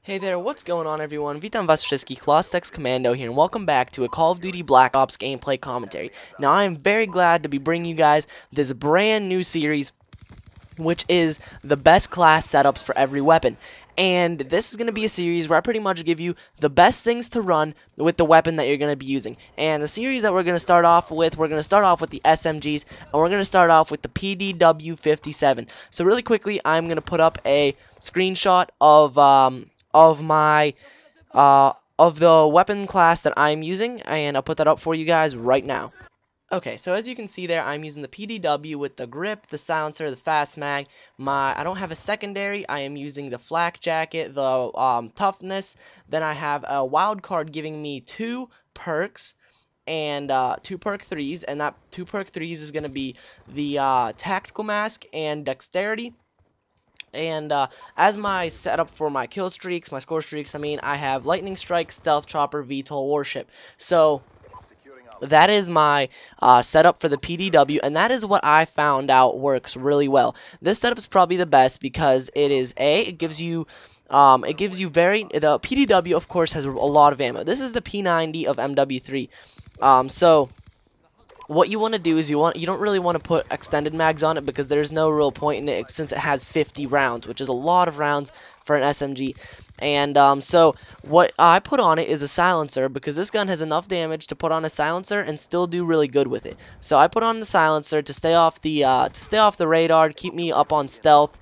Hey there, what's going on everyone? Witam was wszystkich, Lostex Commando here, and welcome back to a Call of Duty Black Ops gameplay commentary. Now I am very glad to be bringing you guys this brand new series, which is the best class setups for every weapon. And this is going to be a series where I pretty much give you the best things to run with the weapon that you're going to be using. And the series that we're going to start off with, we're going to start off with the SMGs, and we're going to start off with the PDW-57. So really quickly, I'm going to put up a screenshot of the weapon class that I'm using, and I'll put that up for you guys right now. Okay, so as you can see there, I'm using the PDW with the grip, the silencer, the fast mag. I don't have a secondary. I am using the flak jacket, the toughness. Then I have a wild card giving me 2 perks and 2 perk 3s, and that 2 perk 3s is going to be the tactical mask and dexterity. And as my setup for my kill streaks, my score streaks, I have lightning strike, stealth chopper, VTOL warship. So that is my setup for the PDW, and that is what I found out works really well. This setup is probably the best because it gives you the PDW, of course, has a lot of ammo. This is the P90 of MW3. So what you want to do is you don't really want to put extended mags on it because there's no real point in it since it has 50 rounds, which is a lot of rounds for an SMG. And so what I put on it is a silencer because this gun has enough damage to put on a silencer and still do really good with it. So I put on the silencer to stay off the radar, to keep me up on stealth,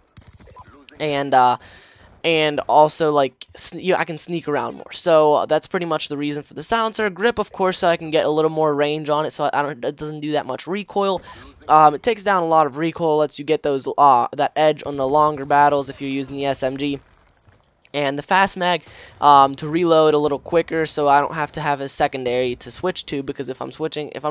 and also like I can sneak around more. So that's pretty much the reason for the silencer. Grip, of course, so I can get a little more range on it, so it doesn't do that much recoil. It takes down a lot of recoil, lets you get those that edge on the longer battles if you're using the SMG. And the fast mag to reload a little quicker, so I don't have to have a secondary to switch to, because if I'm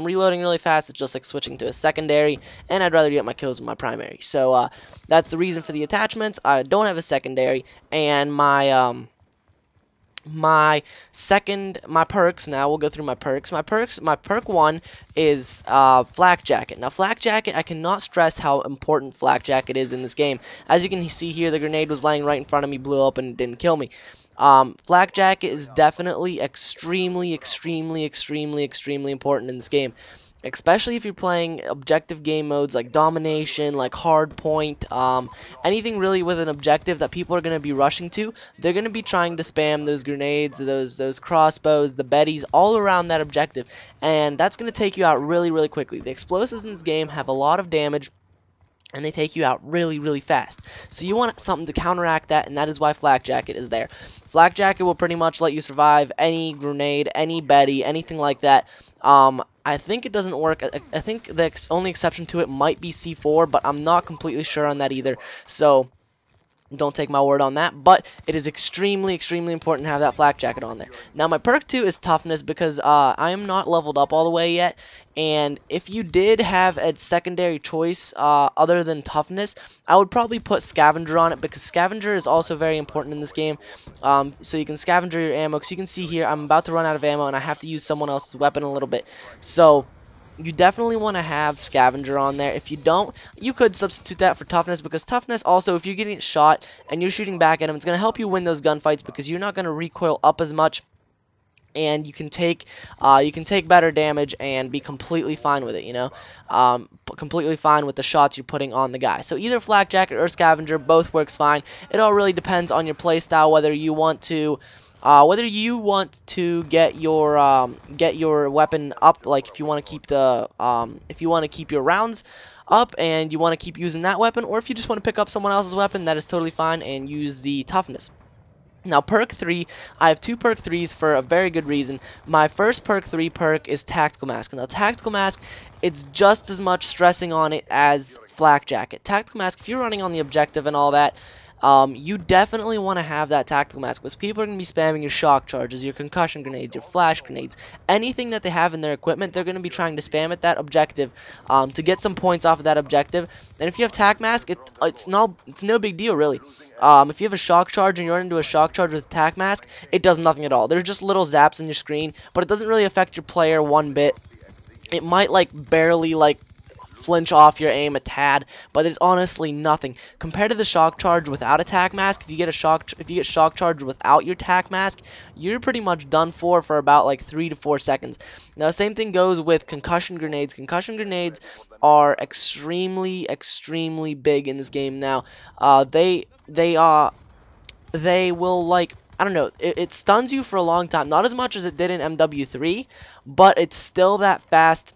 reloading really fast, it's just like switching to a secondary, and I'd rather get my kills with my primary. So that's the reason for the attachments. I don't have a secondary, and my perks. Now we'll go through my perks. My perk 1 is flak jacket. Now flak jacket, I cannot stress how important flak jacket is in this game. As you can see here, the grenade was laying right in front of me, blew up, and didn't kill me. Flak jacket is definitely extremely important in this game, especially if you're playing objective game modes like domination, like hardpoint, anything really with an objective that people are going to be rushing to. They're going to be trying to spam those grenades, those crossbows, the betties, all around that objective, and that's going to take you out really quickly. The explosives in this game have a lot of damage, and they take you out really fast. So you want something to counteract that, and that is why flak jacket is there. Flak jacket will pretty much let you survive any grenade, any betty, anything like that. I think it doesn't work. I think the only exception to it might be C4, but I'm not completely sure on that either. So don't take my word on that, but it is extremely important to have that flak jacket on there. Now my perk 2 is toughness because I am not leveled up all the way yet, and if you did have a secondary choice other than toughness, I would probably put scavenger on it, because scavenger is also very important in this game. So you can scavenger your ammo, because you can see here I'm about to run out of ammo and I have to use someone else's weapon a little bit. So you definitely want to have scavenger on there. If you don't, you could substitute that for toughness, because toughness also, if you're getting shot and you're shooting back at them, it's going to help you win those gunfights because you're not going to recoil up as much, and you can take better damage and be completely fine with it, you know, completely fine with the shots you're putting on the guy. So either flak jacket or scavenger, both works fine. It all really depends on your playstyle, whether you want to get your weapon up, like if you want to keep your rounds up and you want to keep using that weapon, or if you just want to pick up someone else's weapon, that is totally fine, and use the toughness. Now perk 3, I have 2 perk 3s for a very good reason. My first perk 3 perk is tactical mask. Now tactical mask, it's just as much stressing on it as flak jacket. Tactical mask, if you're running on the objective and all that, you definitely want to have that tactical mask, because people are going to be spamming your shock charges, your concussion grenades, your flash grenades, anything that they have in their equipment. They're going to be trying to spam at that objective to get some points off of that objective. And if you have tac mask, it's no big deal really. If you have a shock charge and you run into a shock charge with tac mask, it does nothing at all. There's just little zaps on your screen, but it doesn't really affect your player one bit. It might like barely like flinch off your aim a tad, but it's honestly nothing compared to the shock charge without a tac mask. If you get shock charge without your tac mask, you're pretty much done for about like 3 to 4 seconds. Now, same thing goes with concussion grenades. Concussion grenades are extremely big in this game now. They will, like, I don't know, it stuns you for a long time. Not as much as it did in MW3, but it's still that fast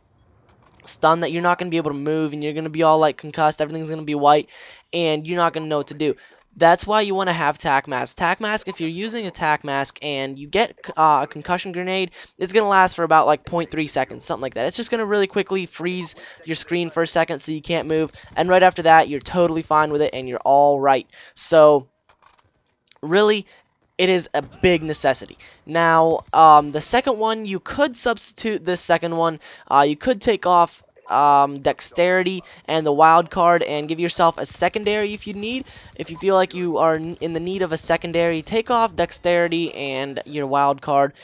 stun that you're not going to be able to move, and you're going to be all like concussed, everything's going to be white, and you're not going to know what to do. That's why you want to have tac mask. Tac mask, if you're using a tac mask and you get a concussion grenade, it's going to last for about like 0.3 seconds, something like that. It's just going to really quickly freeze your screen for a second so you can't move, and right after that, you're totally fine with it, and you're all right. So really, it is a big necessity. Now, the second one, you could substitute this second one. You could take off dexterity and the wild card and give yourself a secondary if you need. If you feel like you are in the need of a secondary, take off dexterity and your wild card.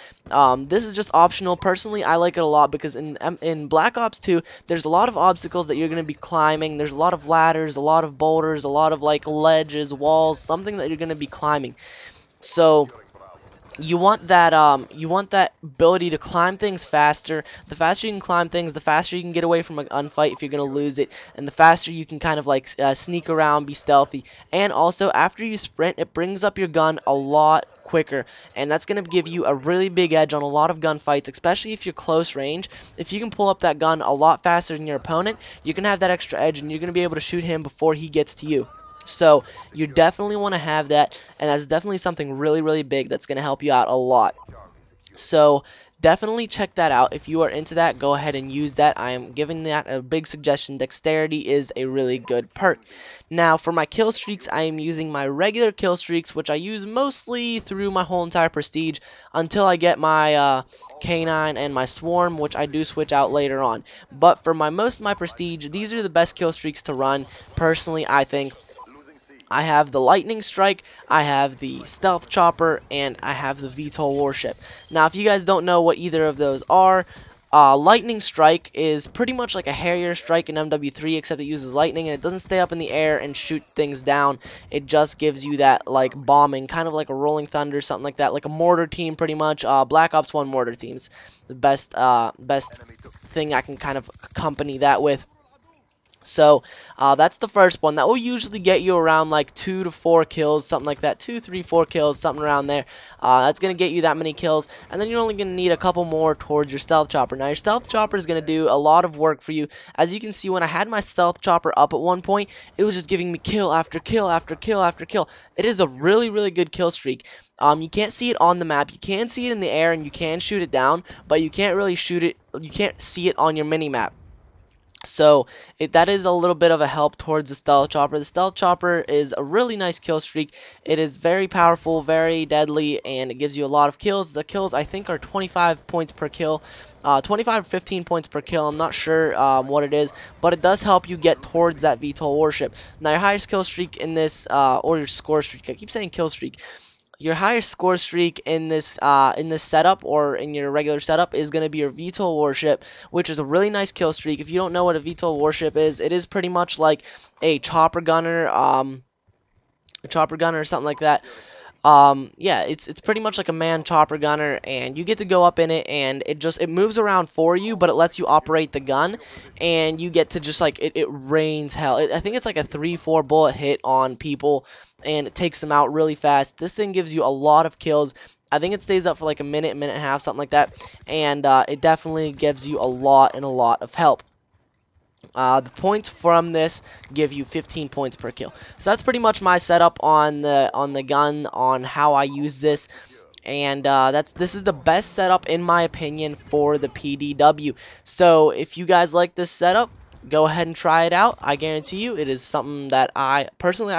This is just optional. Personally, I like it a lot because in Black Ops 2, there's a lot of obstacles that you're going to be climbing. There's a lot of ladders, a lot of boulders, a lot of like ledges, walls, something that you're going to be climbing. So you want that ability to climb things faster. The faster you can climb things, the faster you can get away from a gunfight if you're gonna lose it, and the faster you can kind of like sneak around, be stealthy. And also, after you sprint, it brings up your gun a lot quicker, and that's gonna give you a really big edge on a lot of gunfights, especially if you're close range. If you can pull up that gun a lot faster than your opponent, you can have that extra edge, and you're gonna be able to shoot him before he gets to you. So you definitely want to have that, and that's definitely something really big that's going to help you out a lot. So definitely check that out. If you are into that, go ahead and use that. I am giving that a big suggestion. Dexterity is a really good perk. Now, for my kill streaks, I am using my regular kill streaks, which I use mostly through my whole entire prestige until I get my K9 and my swarm, which I do switch out later on. But for most of my prestige, these are the best kill streaks to run, personally, I think. I have the lightning strike, I have the stealth chopper, and I have the VTOL warship. Now, if you guys don't know what either of those are, lightning strike is pretty much like a Harrier strike in MW3, except it uses lightning and it doesn't stay up in the air and shoot things down. It just gives you that like bombing, kind of like a rolling thunder, something like that, like a mortar team pretty much. Black Ops 1 mortar teams, the best thing I can kind of accompany that with. So that's the first one. That will usually get you around like 2 to 4 kills, something like that. 2, 3, 4 kills, something around there. That's going to get you that many kills, and then you're only going to need a couple more towards your stealth chopper. Now, your stealth chopper is going to do a lot of work for you. As you can see, when I had my stealth chopper up at one point, it was just giving me kill after kill after kill after kill. It is a really good kill streak. You can't see it on the map. You can see it in the air, and you can shoot it down, but you can't really shoot it. You can't see it on your mini map. So that is a little bit of a help towards the stealth chopper. The stealth chopper is a really nice kill streak. It is very powerful, very deadly, and it gives you a lot of kills. The kills, I think, are 25 points per kill. 25 or 15 points per kill. I'm not sure what it is, but it does help you get towards that VTOL warship. Now, your highest kill streak in this, or your score streak, I keep saying kill streak. Your highest score streak in this setup, or in your regular setup, is going to be your VTOL warship, which is a really nice kill streak. If you don't know what a VTOL warship is, it is pretty much like a chopper gunner, or something like that. Yeah, it's pretty much like a manned chopper gunner, and you get to go up in it, and it moves around for you, but it lets you operate the gun, and you get to just like it rains hell. I think it's like a 3-4 bullet hit on people, and it takes them out really fast. This thing gives you a lot of kills. I think it stays up for like a minute and a half, something like that, and it definitely gives you a lot of help. The points from this give you 15 points per kill. So that's pretty much my setup on the gun, on how I use this. And this is the best setup in my opinion for the PDW. So if you guys like this setup, go ahead and try it out. I guarantee you it is something that I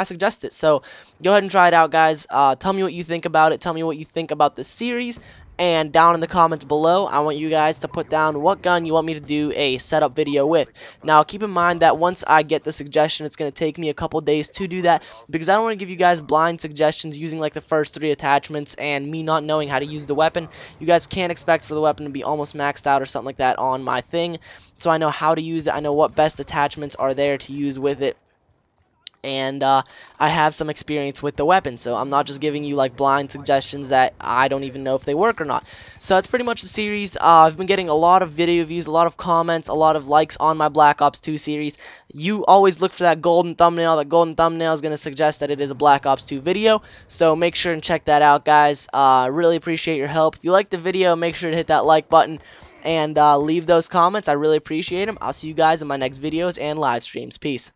suggest it. So go ahead and try it out, guys. Tell me what you think about it. Tell me what you think about the series. And down in the comments below, I want you guys to put down what gun you want me to do a setup video with. Now, keep in mind that once I get the suggestion, it's going to take me a couple days to do that, because I don't want to give you guys blind suggestions using like the first 3 attachments and me not knowing how to use the weapon. You guys can't expect for the weapon to be almost maxed out or something like that on my thing. So I know how to use it. I know what best attachments are there to use with it. And I have some experience with the weapon, so I'm not just giving you like blind suggestions that I don't even know if they work or not. So that's pretty much the series. I've been getting a lot of video views, a lot of comments, a lot of likes on my Black Ops 2 series. You always look for that golden thumbnail. That golden thumbnail is going to suggest that it is a Black Ops 2 video, so make sure and check that out, guys. Really appreciate your help. If you liked the video, make sure to hit that like button and leave those comments. I really appreciate them. I'll see you guys in my next videos and live streams. Peace.